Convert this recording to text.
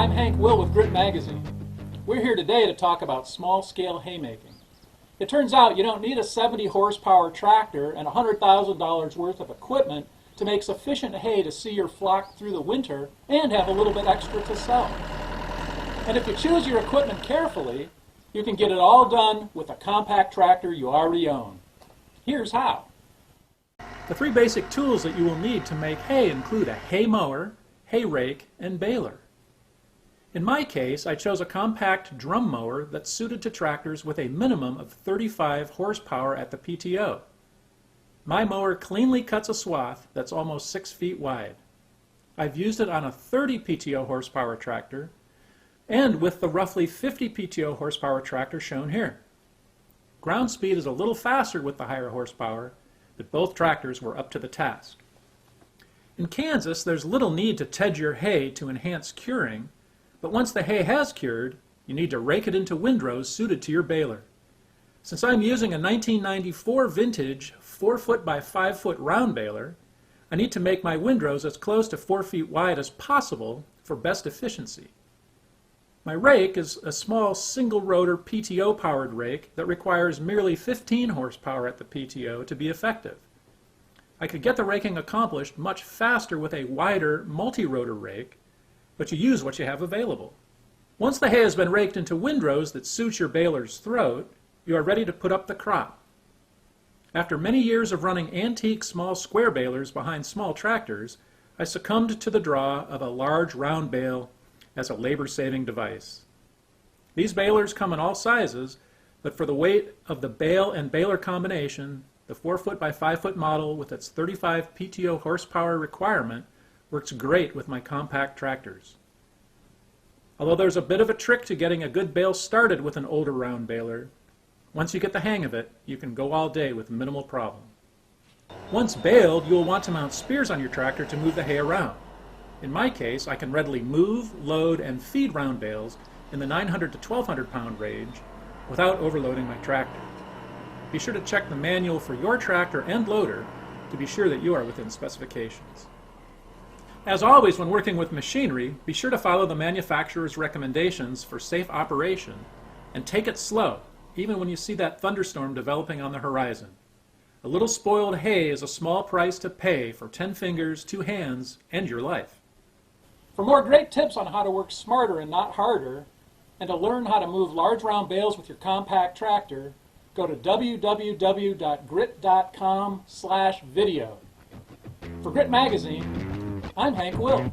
I'm Hank Will with Grit Magazine. We're here today to talk about small-scale haymaking. It turns out you don't need a 70 horsepower tractor and $100,000 worth of equipment to make sufficient hay to see your flock through the winter and have a little bit extra to sell. And if you choose your equipment carefully, you can get it all done with a compact tractor you already own. Here's how. The three basic tools that you will need to make hay include a hay mower, hay rake, and baler. In my case, I chose a compact drum mower that's suited to tractors with a minimum of 35 horsepower at the PTO. My mower cleanly cuts a swath that's almost 6 feet wide. I've used it on a 30 PTO horsepower tractor and with the roughly 50 PTO horsepower tractor shown here. Ground speed is a little faster with the higher horsepower, but both tractors were up to the task. In Kansas, there's little need to ted your hay to enhance curing, but once the hay has cured, you need to rake it into windrows suited to your baler. Since I'm using a 1994 vintage 4-foot by 5-foot round baler, I need to make my windrows as close to 4 feet wide as possible for best efficiency. My rake is a small single-rotor PTO-powered rake that requires merely 15 horsepower at the PTO to be effective. I could get the raking accomplished much faster with a wider multi-rotor rake, but you use what you have available. Once the hay has been raked into windrows that suit your baler's throat, you are ready to put up the crop. After many years of running antique small square balers behind small tractors, I succumbed to the draw of a large round bale as a labor-saving device. These balers come in all sizes, but for the weight of the bale and baler combination, the 4-foot by 5-foot model with its 35 PTO horsepower requirement works great with my compact tractors. Although there's a bit of a trick to getting a good bale started with an older round baler, once you get the hang of it, you can go all day with minimal problem. Once baled, you will want to mount spears on your tractor to move the hay around. In my case, I can readily move, load, and feed round bales in the 900 to 1,200 pound range without overloading my tractor. Be sure to check the manual for your tractor and loader to be sure that you are within specifications. As always, when working with machinery, be sure to follow the manufacturer's recommendations for safe operation and take it slow, even when you see that thunderstorm developing on the horizon. A little spoiled hay is a small price to pay for 10 fingers, 2 hands, and your life. For more great tips on how to work smarter and not harder, and to learn how to move large round bales with your compact tractor, go to www.grit.com/video. For Grit Magazine, I'm Hank Will.